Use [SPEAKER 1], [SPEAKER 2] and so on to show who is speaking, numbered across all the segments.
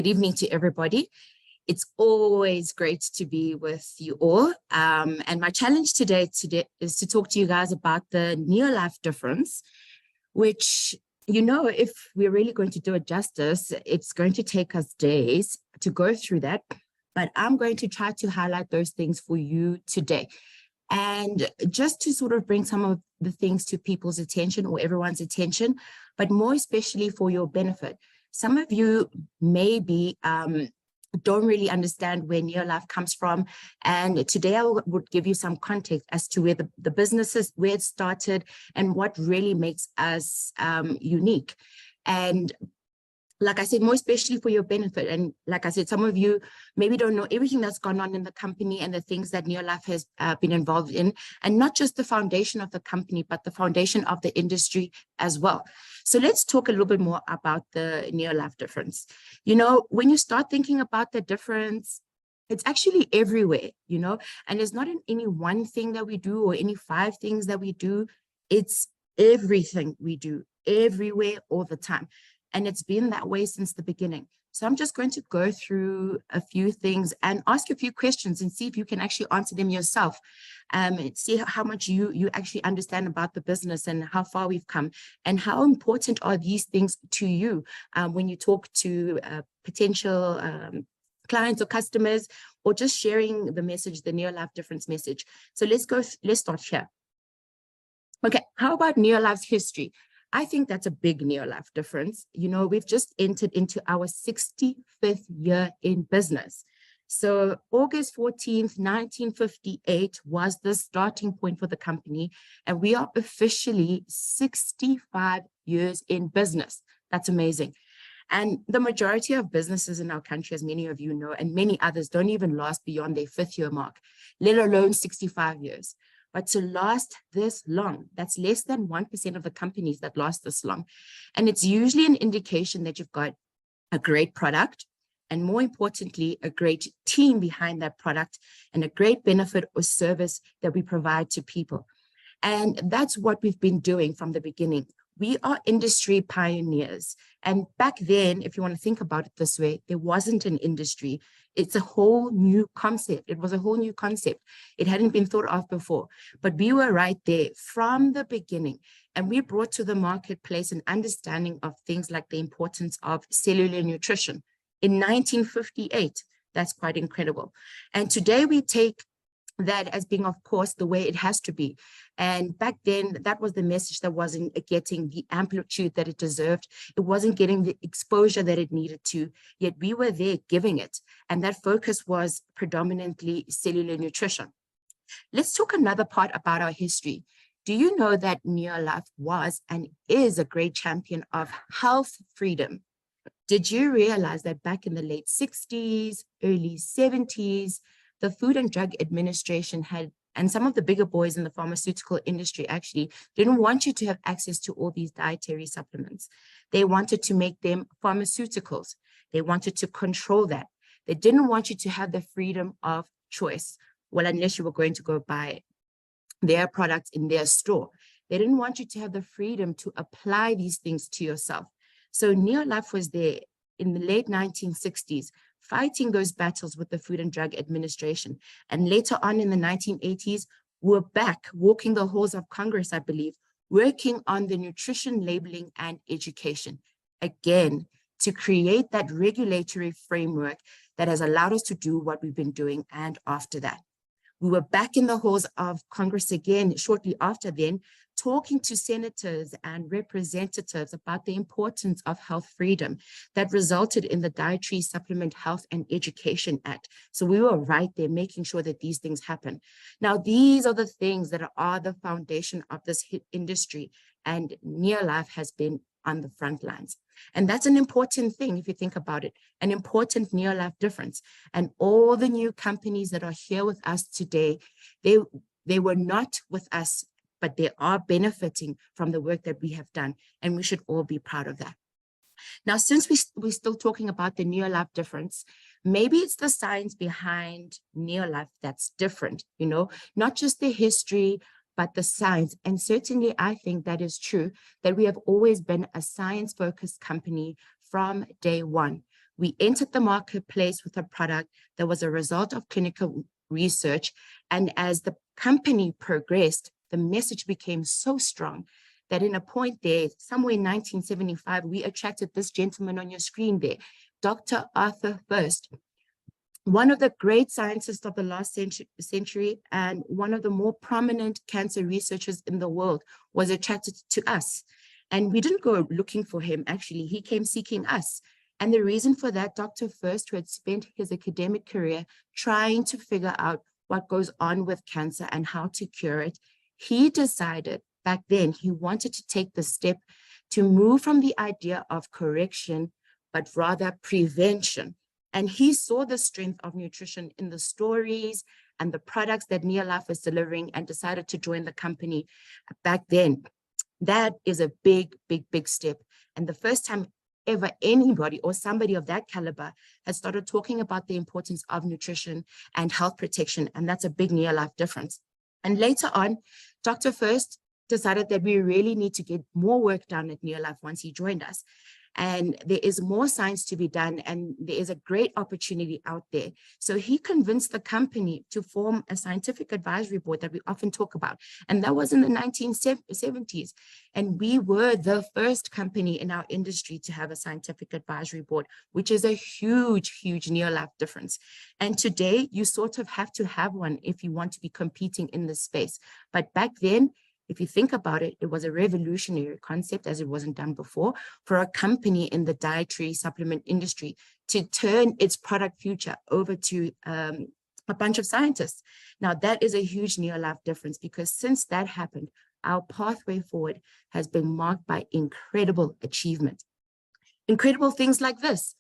[SPEAKER 1] evening to everybody. It's always great to be with you all. And my challenge today is to talk to you guys about the NeoLife Difference, which, you know, if we're really going to do it justice, it's going to take us days to go through that. But I'm going to try to highlight those things for you today. And just to sort of bring some of the things to people's attention or everyone's attention, but more especially for your benefit. Some of you maybe don't really understand where NeoLife comes from. And today I would give you some context as to where the business is, where it started, and what really makes us unique. And like I said, more especially for your benefit. And like I said, some of you maybe don't know everything that's gone on in the company and the things that NeoLife has been involved in, and not just the foundation of the company, but the foundation of the industry as well. So let's talk a little bit more about the NeoLife difference. You know, when you start thinking about the difference, it's actually everywhere, you know, and it's not in any one thing that we do or any 5 things that we do. It's everything we do, everywhere, all the time. And it's been that way since the beginning. So I'm just going to go through a few things and ask a few questions and see if you can actually answer them yourself. See how much you actually understand about the business and how far we've come, and how important are these things to you when you talk to potential clients or customers, or just sharing the message, the NeoLife Difference message. So let's start here. Okay, how about NeoLife's history? I think that's a big NeoLife difference. You know, we've just entered into our 65th year in business. So August 14th, 1958 was the starting point for the company. And we are officially 65 years in business. That's amazing. And the majority of businesses in our country, as many of you know, and many others, don't even last beyond their 5th year mark, let alone 65 years. But to last this long, that's less than 1% of the companies that last this long. And it's usually an indication that you've got a great product, and more importantly, a great team behind that product, and a great benefit or service that we provide to people. And that's what we've been doing from the beginning. We are industry pioneers. And back then, if you want to think about it this way, there wasn't an industry. It's a whole new concept. It was a whole new concept. It hadn't been thought of before, but we were right there from the beginning. And we brought to the marketplace an understanding of things like the importance of cellular nutrition in 1958. That's quite incredible. And today we take that as being, of course, the way it has to be. And back then, that was the message that wasn't getting the amplitude that it deserved. It wasn't getting the exposure that it needed to, yet we were there giving it. And that focus was predominantly cellular nutrition. Let's talk another part about our history. Do you know that NeoLife was and is a great champion of health freedom? Did you realize that back in the late 60s, early 70s, the Food and Drug Administration had, and some of the bigger boys in the pharmaceutical industry actually didn't want you to have access to all these dietary supplements. They wanted to make them pharmaceuticals. They wanted to control that. They didn't want you to have the freedom of choice. Well, unless you were going to go buy their products in their store. They didn't want you to have the freedom to apply these things to yourself. So NeoLife was there in the late 1960s, fighting those battles with the Food and Drug Administration. And later on in the 1980s, we're back walking the halls of Congress, I believe, working on the nutrition labeling and education, again, to create that regulatory framework that has allowed us to do what we've been doing. And after that, we were back in the halls of Congress again shortly after then, talking to senators and representatives about the importance of health freedom that resulted in the Dietary Supplement Health and Education Act. So we were right there making sure that these things happen. Now, these are the things that are the foundation of this industry, and NeoLife has been on the front lines. And that's an important thing if you think about it, an important NeoLife difference. And all the new companies that are here with us today, they were not with us, but they are benefiting from the work that we have done. And we should all be proud of that. Now, since we're still talking about the NeoLife difference, maybe it's the science behind NeoLife that's different, you know, not just the history, but the science. And certainly I think that is true, that we have always been a science-focused company from day one. We entered the marketplace with a product that was a result of clinical research. And as the company progressed, the message became so strong that in a point there, somewhere in 1975, we attracted this gentleman on your screen there, Dr. Arthur First, one of the great scientists of the last century and one of the more prominent cancer researchers in the world, was attracted to us. And we didn't go looking for him, actually. He came seeking us. And the reason for that, Dr. First, who had spent his academic career trying to figure out what goes on with cancer and how to cure it, he decided back then he wanted to take the step to move from the idea of correction, but rather prevention. And he saw the strength of nutrition in the stories and the products that NeoLife was delivering and decided to join the company back then. That is a big, big, big step. And the first time ever anybody or somebody of that caliber has started talking about the importance of nutrition and health protection. And that's a big NeoLife difference. And later on, Dr. First decided that we really need to get more work done at NeoLife once he joined us. And there is more science to be done, and there is a great opportunity out there. So he convinced the company to form a scientific advisory board that we often talk about. And that was in the 1970s. And we were the first company in our industry to have a scientific advisory board, which is a huge, huge NeoLife difference. And today, you sort of have to have one if you want to be competing in this space. But back then, if you think about it, it was a revolutionary concept, as it wasn't done before, for a company in the dietary supplement industry to turn its product future over to a bunch of scientists. Now, that is a huge NeoLife difference, because since that happened, our pathway forward has been marked by incredible achievement. Incredible things like this.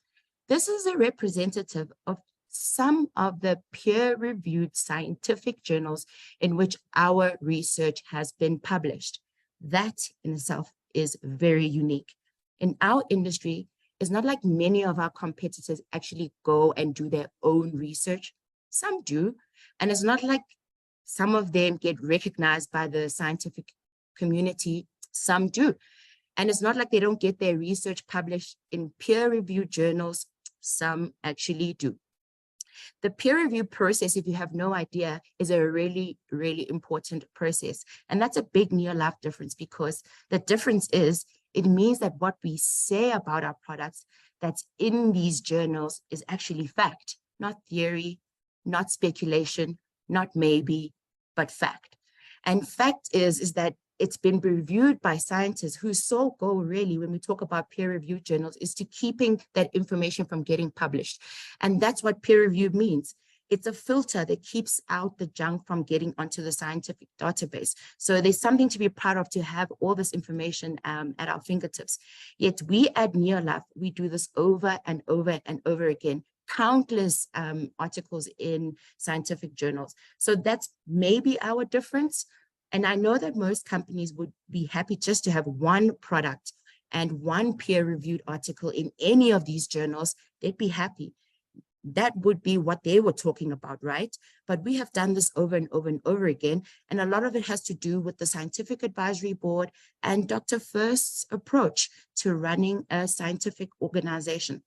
[SPEAKER 1] This is a representative of some of the peer-reviewed scientific journals in which our research has been published. That in itself is very unique. In our industry, it's not like many of our competitors actually go and do their own research. Some do, and it's not like some of them get recognized by the scientific community. Some do. And it's not like they don't get their research published in peer-reviewed journals. Some actually do. The peer review process, if you have no idea, is a really, really important process. And that's a big NeoLife difference, because the difference is it means that what we say about our products that's in these journals is actually fact, not theory, not speculation, not maybe, but fact. And fact is that it's been reviewed by scientists whose sole goal really, when we talk about peer-reviewed journals, is to keeping that information from getting published. And that's what peer review means. It's a filter that keeps out the junk from getting onto the scientific database. So there's something to be proud of to have all this information at our fingertips. Yet we at NeoLife, we do this over and over and over again. Countless articles in scientific journals. So that's maybe our difference. And I know that most companies would be happy just to have one product and one peer-reviewed article in any of these journals. They'd be happy. That would be what they were talking about, right? But we have done this over and over and over again. And a lot of it has to do with the scientific advisory board and Dr. First's approach to running a scientific organization.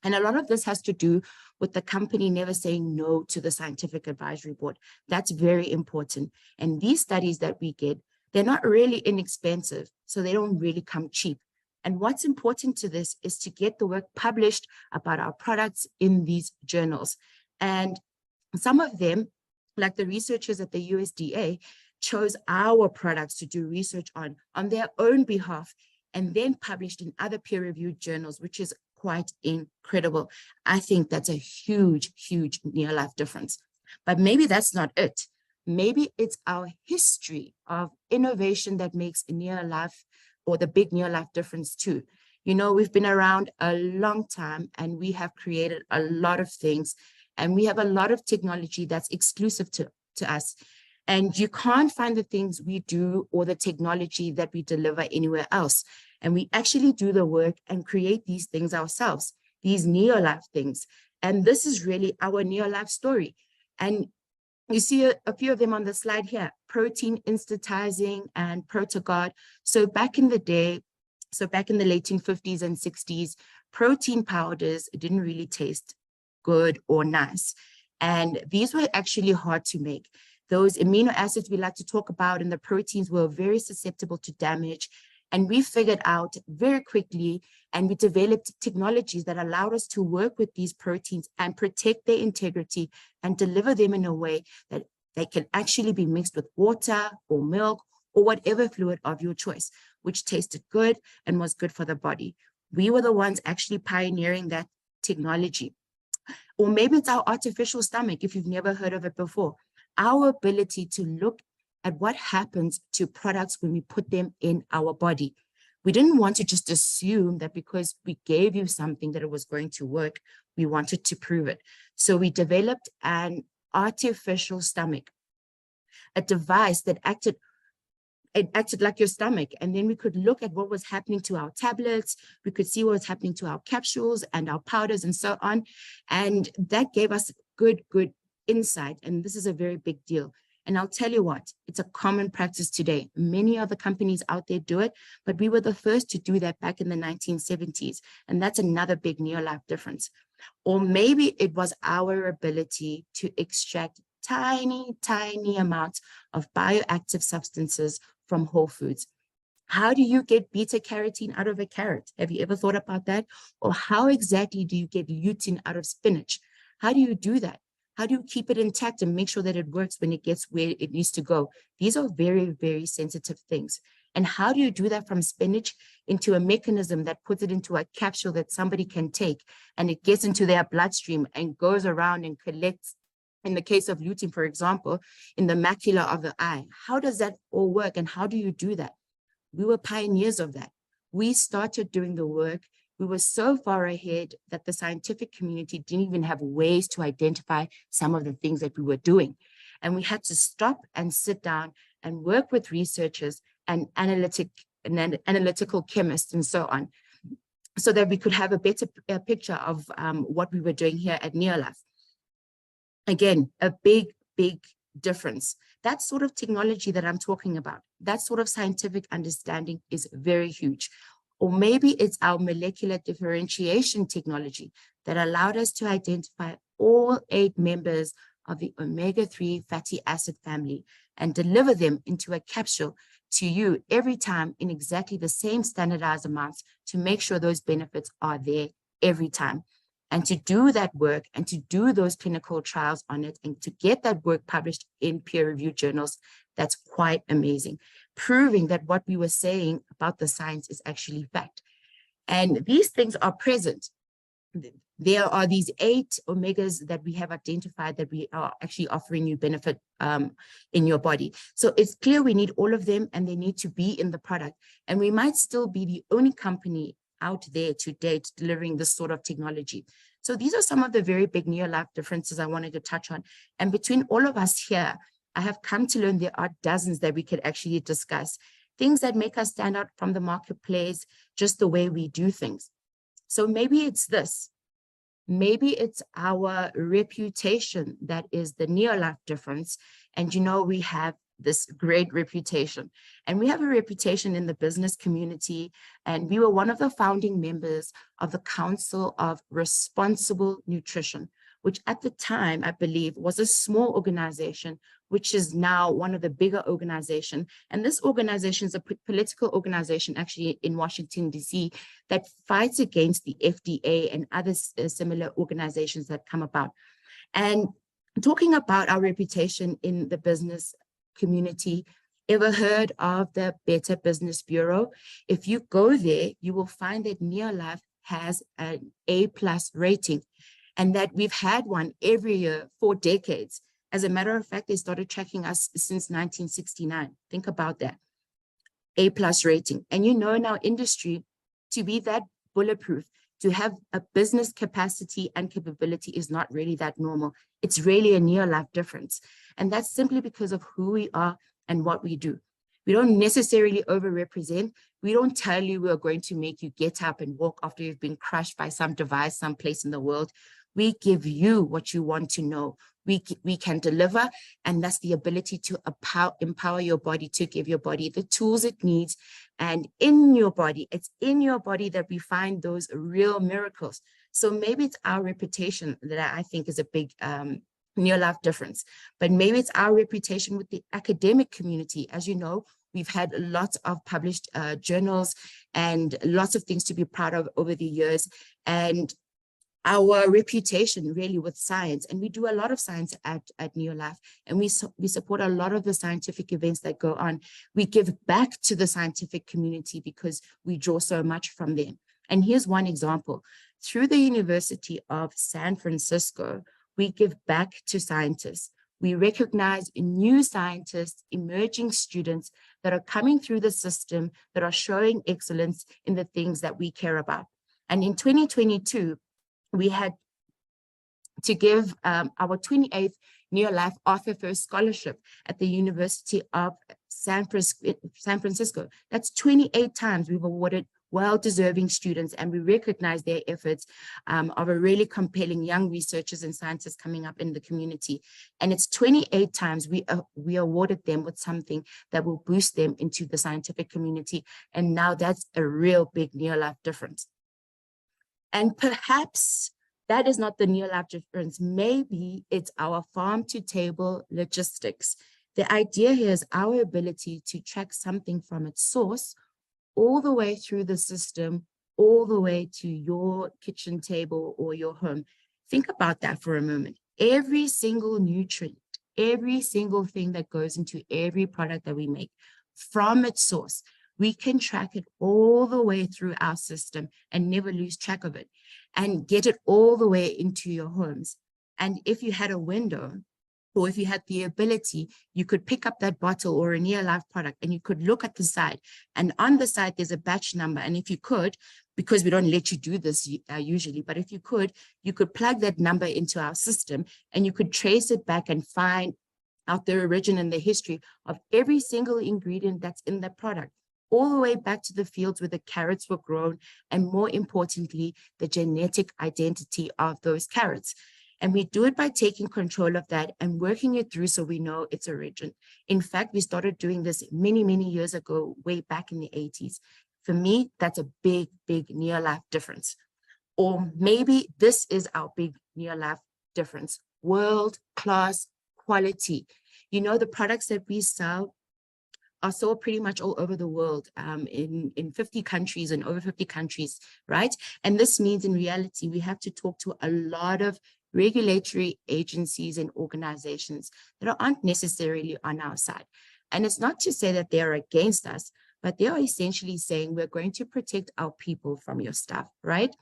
[SPEAKER 1] And a lot of this has to do with the company never saying no to the scientific advisory board. That's very important. And these studies that we get, they're not really inexpensive, so they don't really come cheap. And what's important to this is to get the work published about our products in these journals. And some of them, like the researchers at the USDA, chose our products to do research on their own behalf, and then published in other peer-reviewed journals, which is quite incredible. I think that's a huge, huge NeoLife difference. But maybe that's not it. Maybe it's our history of innovation that makes NeoLife, or the big NeoLife difference too. You know, we've been around a long time and we have created a lot of things, and we have a lot of technology that's exclusive to us. And you can't find the things we do or the technology that we deliver anywhere else. And we actually do the work and create these things ourselves, these NeoLife things. And this is really our NeoLife story. And you see a few of them on the slide here: protein instantizing and ProtoGuard. So back in the day, So back in the late 1950s and 60s, protein powders didn't really taste good or nice. And these were actually hard to make. Those amino acids we like to talk about and the proteins were very susceptible to damage. And we figured out very quickly, and we developed technologies that allowed us to work with these proteins and protect their integrity and deliver them in a way that they can actually be mixed with water or milk or whatever fluid of your choice, which tasted good and was good for the body. We were the ones actually pioneering that technology. Or maybe it's our artificial stomach, if you've never heard of it before. Our ability to look at what happens to products when we put them in our body. We didn't want to just assume that because we gave you something that it was going to work. We wanted to prove it. So we developed an artificial stomach, a device that acted like your stomach. And then we could look at what was happening to our tablets. We could see what was happening to our capsules and our powders and so on. And that gave us good insight. And this is a very big deal. And I'll tell you what, it's a common practice today. Many other companies out there do it, but we were the first to do that back in the 1970s. And that's another big NeoLife difference. Or maybe it was our ability to extract tiny amounts of bioactive substances from whole foods. How do you get beta carotene out of a carrot? Have you ever thought about that? Or how exactly do you get lutein out of spinach? How do you do that? How do you keep it intact and make sure that it works when it gets where it needs to go? These are very sensitive things. And how do you do that from spinach into a mechanism that puts it into a capsule that somebody can take and it gets into their bloodstream and goes around and collects, in the case of lutein, for example, in the macula of the eye? How does that all work and how do you do that? We were pioneers of that. We started doing the work. We were so far ahead that the scientific community didn't even have ways to identify some of the things that we were doing. And we had to stop and sit down and work with researchers and analytical chemists and so on, so that we could have a better picture of what we were doing here at NeoLife. Again, a big difference. That sort of technology that I'm talking about, that sort of scientific understanding is very huge. Or maybe it's our molecular differentiation technology that allowed us to identify all 8 members of the omega-3 fatty acid family and deliver them into a capsule to you every time in exactly the same standardized amounts to make sure those benefits are there every time. And to do that work and to do those clinical trials on it and to get that work published in peer-reviewed journals, that's quite amazing, proving that what we were saying about the science is actually fact. And these things are present. There are these 8 omegas that we have identified that we are actually offering you benefit in your body. So it's clear we need all of them and they need to be in the product. And we might still be the only company out there to date delivering this sort of technology. So these are some of the very big NeoLife differences I wanted to touch on. And between all of us here, I have come to learn there are dozens that we could actually discuss, things that make us stand out from the marketplace, just the way we do things. So maybe it's this. Maybe it's our reputation that is the NeoLife difference. And you know, we have this great reputation. And we have a reputation in the business community. And we were one of the founding members of the Council of Responsible Nutrition, which at the time, I believe, was a small organization, which is now one of the bigger organizations. And this organization is a political organization actually in Washington, D.C., that fights against the FDA and other similar organizations that come about. And talking about our reputation in the business community, ever heard of the Better Business Bureau? If you go there, you will find that NeoLife has an A+ rating and that we've had one every year for decades. As a matter of fact, they started tracking us since 1969. Think about that. A+ rating. And you know, in our industry, to be that bulletproof, to have a business capacity and capability is not really that normal. It's really a NeoLife difference. And that's simply because of who we are and what we do. We don't necessarily overrepresent. We don't tell you we're going to make you get up and walk after you've been crushed by some device someplace in the world. We give you what you want to know. we can deliver, and that's the ability to empower your body, to give your body the tools it needs. And in your body, it's in your body that we find those real miracles. So maybe it's our reputation that I think is a big NeoLife difference, but maybe it's our reputation with the academic community. As you know, we've had lots of published journals and lots of things to be proud of over the years, and our reputation really with science. And we do a lot of science at NeoLife, and we support a lot of the scientific events that go on. We give back to the scientific community because we draw so much from them. And here's one example. Through the University of San Francisco, we give back to scientists. We recognize new scientists, emerging students that are coming through the system, that are showing excellence in the things that we care about. And in 2022, we had to give our 28th NeoLife Arthur First Scholarship at the University of San Francisco. That's 28 times we've awarded well-deserving students, and we recognize their efforts of a really compelling young researchers and scientists coming up in the community. And it's 28 times we awarded them with something that will boost them into the scientific community. And now that's a real big NeoLife difference. And perhaps that is not the NeoLife difference. Maybe it's our farm-to-table logistics. The idea here is our ability to track something from its source all the way through the system, all the way to your kitchen table or your home. Think about that for a moment. Every single nutrient, every single thing that goes into every product that we make, from its source, we can track it all the way through our system and never lose track of it, and get it all the way into your homes. And if you had a window, or if you had the ability, you could pick up that bottle or a NeoLife product and you could look at the side, and on the side there's a batch number. And if you could, because we don't let you do this usually, but if you could plug that number into our system and you could trace it back and find out the origin and the history of every single ingredient that's in the product, all the way back to the fields where the carrots were grown, and more importantly, the genetic identity of those carrots. And we do it by taking control of that and working it through so we know its origin. In fact, we started doing this many, many years ago, way back in the 80s. For me, that's a big, big NeoLife difference. Or maybe this is our big NeoLife difference: world-class quality. You know, the products that we sell are sold pretty much all over the world, in 50 countries and over 50 countries, right? And this means in reality, we have to talk to a lot of regulatory agencies and organizations that aren't necessarily on our side. And it's not to say that they're against us, but they are essentially saying we're going to protect our people from your stuff, right?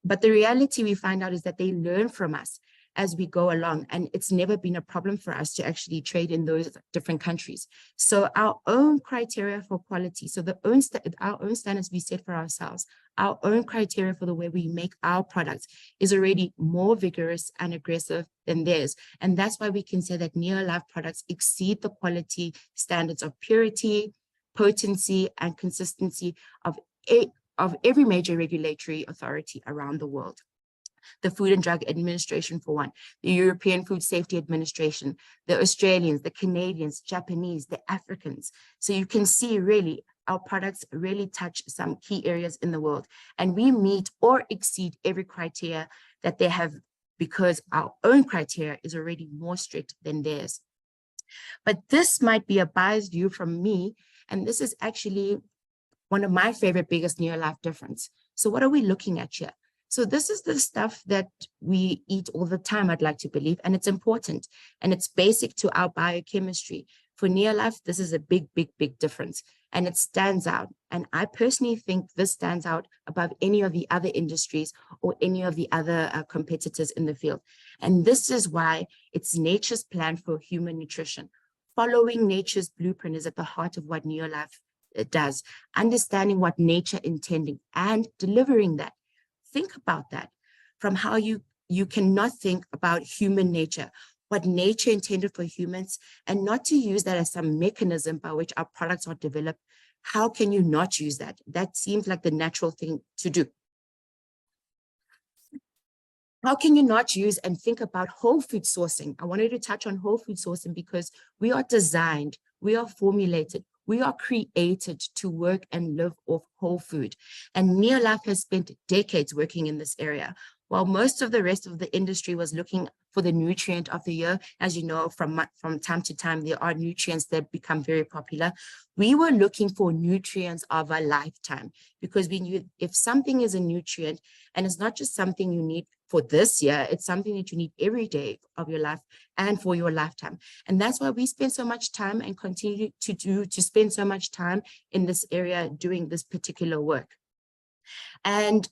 [SPEAKER 1] But the reality we find out is that they learn from us as we go along, and it's never been a problem for us to actually trade in those different countries. So our own criteria for quality, so our own standards we set for ourselves, our own criteria for the way we make our products is already more vigorous and aggressive than theirs. And that's why we can say that NeoLife products exceed the quality standards of purity, potency, and consistency of every major regulatory authority around the world. The Food and Drug Administration, for one, the European Food Safety Administration, the Australians, the Canadians, Japanese, the Africans. So you can see really our products really touch some key areas in the world, and we meet or exceed every criteria that they have because our own criteria is already more strict than theirs. But this might be a biased view from me, and this is actually one of my favorite biggest NeoLife difference. So what are we looking at here? So this is the stuff that we eat all the time, I'd like to believe, and it's important, and it's basic to our biochemistry. For NeoLife, this is a big, big, big difference, and it stands out. And I personally think this stands out above any of the other industries or any of the other competitors in the field. And this is why it's nature's plan for human nutrition. Following nature's blueprint is at the heart of what NeoLife does, understanding what nature intended and delivering that. Think about that, from how you cannot think about human nature, what nature intended for humans, and not to use that as some mechanism by which our products are developed. How can you not use that? That seems like the natural thing to do. how can you not use and think about whole food sourcing? I wanted to touch on whole food sourcing because we are designed, we are formulated, we are created to work and live off whole food. And NeoLife has spent decades working in this area. While most of the rest of the industry was looking for the nutrient of the year, as you know, from time to time, there are nutrients that become very popular. We were looking for nutrients of a lifetime because we knew if something is a nutrient and it's not just something you need for this year, it's something that you need every day of your life and for your lifetime. And that's why we spend so much time and continue to spend so much time in this area doing this particular work. And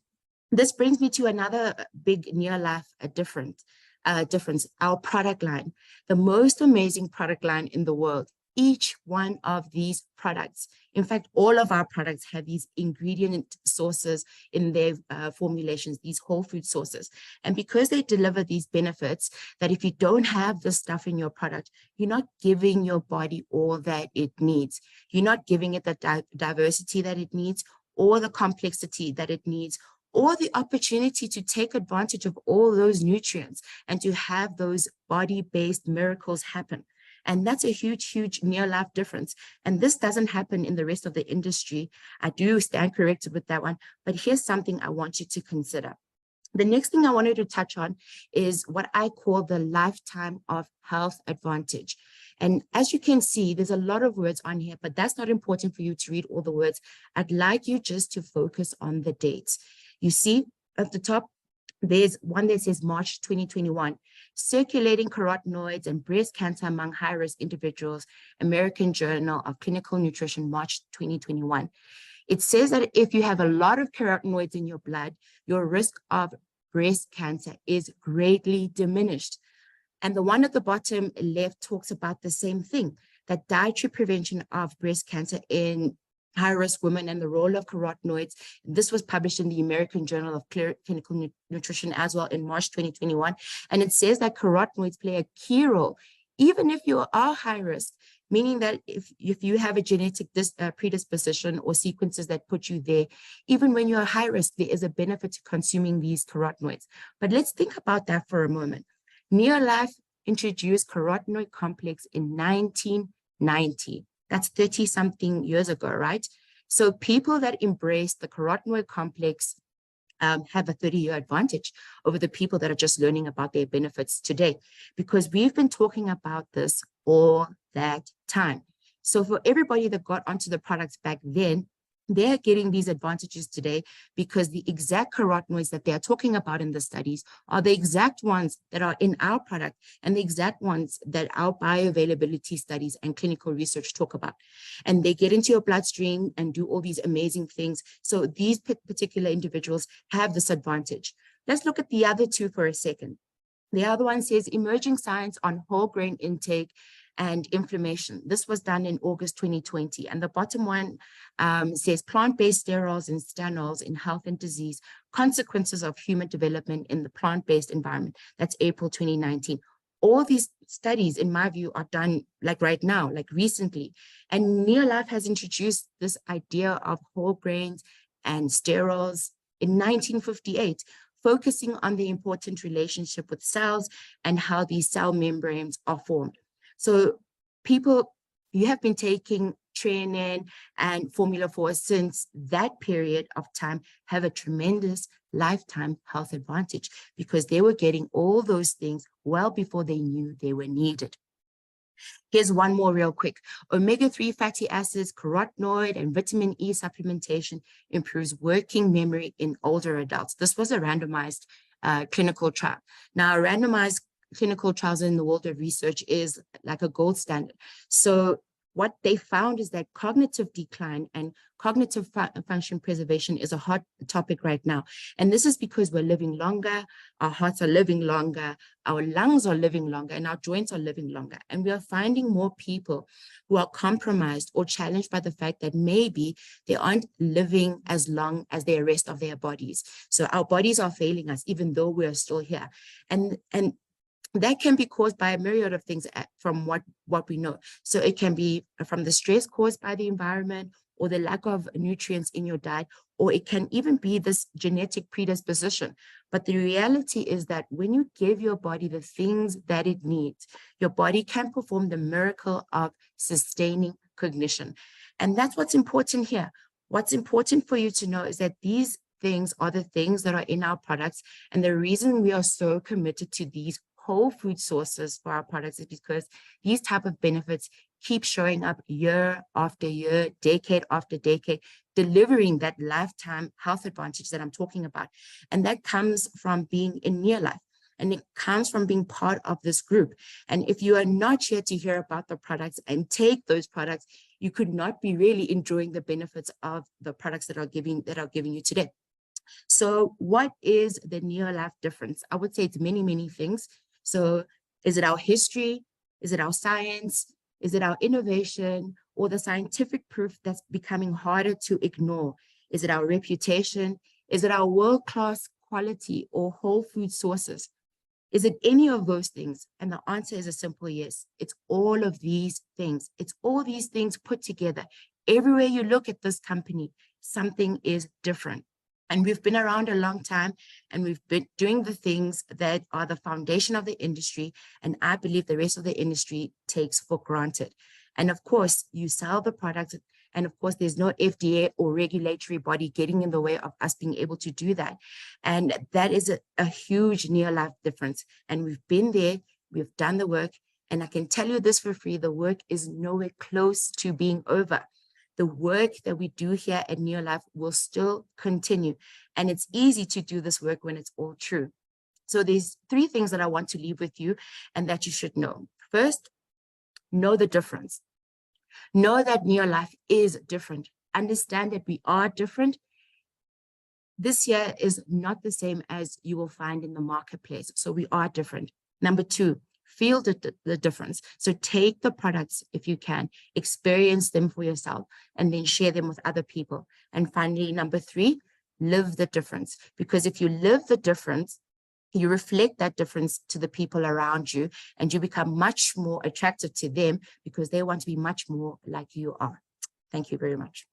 [SPEAKER 1] this brings me to another big NeoLife difference, our product line, the most amazing product line in the world. Each one of these products, in fact, all of our products have these ingredient sources in their formulations, these whole food sources. And because they deliver these benefits, that if you don't have this stuff in your product, you're not giving your body all that it needs. You're not giving it the diversity that it needs, or the complexity that it needs, or the opportunity to take advantage of all those nutrients and to have those body-based miracles happen. And that's a huge, huge NeoLife difference. And this doesn't happen in the rest of the industry. I do stand corrected with that one, but here's something I want you to consider. The next thing I wanted to touch on is what I call the lifetime of health advantage. And as you can see, there's a lot of words on here, but that's not important for you to read all the words. I'd like you just to focus on the dates. You see at the top, there's one that says March 2021, circulating carotenoids and breast cancer among high-risk individuals, American Journal of Clinical Nutrition, March 2021. It says that if you have a lot of carotenoids in your blood, your risk of breast cancer is greatly diminished. And the one at the bottom left talks about the same thing, that dietary prevention of breast cancer in high-risk women and the role of carotenoids. This was published in the American Journal of Clinical Nutrition as well in March 2021. And it says that carotenoids play a key role, even if you are high risk, meaning that if you have a genetic predisposition or sequences that put you there, even when you're high risk, there is a benefit to consuming these carotenoids. But let's think about that for a moment. NeoLife introduced carotenoid complex in 1990. That's 30-something years ago, right? So people that embrace the carotenoid complex have a 30-year advantage over the people that are just learning about their benefits today, because we've been talking about this all that time. So for everybody that got onto the products back then, they're getting these advantages today because the exact carotenoids that they're talking about in the studies are the exact ones that are in our product and the exact ones that our bioavailability studies and clinical research talk about. And they get into your bloodstream and do all these amazing things. So these particular individuals have this advantage. Let's look at the other two for a second. The other one says emerging science on whole grain intake and inflammation. This was done in August 2020. And the bottom one says plant-based sterols and stanols in health and disease, consequences of human development in the plant-based environment. That's April 2019. All these studies, in my view, are done like right now, like recently. And NeoLife has introduced this idea of whole grains and sterols in 1958, focusing on the important relationship with cells and how these cell membranes are formed. So people, you have been taking training and Formula 4 since that period of time, have a tremendous lifetime health advantage because they were getting all those things well before they knew they were needed. Here's one more real quick. Omega-3 fatty acids, carotenoid, and vitamin E supplementation improves working memory in older adults. This was a randomized clinical trial. Now, randomized clinical trials in the world of research is like a gold standard. So what they found is that cognitive decline and cognitive function preservation is a hot topic right now. And this is because we're living longer, our hearts are living longer, our lungs are living longer, and our joints are living longer. And we are finding more people who are compromised or challenged by the fact that maybe they aren't living as long as the rest of their bodies. So our bodies are failing us, even though we are still here. And that can be caused by a myriad of things from what we know. So it can be from the stress caused by the environment, or the lack of nutrients in your diet, or it can even be this genetic predisposition. But the reality is that when you give your body the things that it needs, your body can perform the miracle of sustaining cognition. And that's what's important here. What's important for you to know is that these things are the things that are in our products. And the reason we are so committed to these whole food sources for our products is because these type of benefits keep showing up year after year, decade after decade, delivering that lifetime health advantage that I'm talking about. And that comes from being in NeoLife. And it comes from being part of this group. And if you are not here to hear about the products and take those products, you could not be really enjoying the benefits of the products that are giving you today. So what is the NeoLife difference? I would say it's many, many things. So is it our history? Is it our science? Is it our innovation, or the scientific proof that's becoming harder to ignore? Is it our reputation? Is it our world-class quality or whole food sources? Is it any of those things? And the answer is a simple yes. It's all of these things. It's all these things put together. Everywhere you look at this company, something is different. And we've been around a long time, and we've been doing the things that are the foundation of the industry. And I believe the rest of the industry takes for granted. And of course, you sell the product. And of course, there's no FDA or regulatory body getting in the way of us being able to do that. And that is a huge NeoLife difference. And we've been there, we've done the work. And I can tell you this for free, the work is nowhere close to being over. The work that we do here at NeoLife will still continue. And it's easy to do this work when it's all true. So there's 3 things that I want to leave with you and that you should know. First, know the difference. Know that NeoLife is different. Understand that we are different. This year is not the same as you will find in the marketplace. So we are different. Number 2, feel the difference. So take the products if you can, experience them for yourself, and then share them with other people. And finally, number 3, live the difference. Because if you live the difference, you reflect that difference to the people around you, and you become much more attractive to them because they want to be much more like you are. Thank you very much.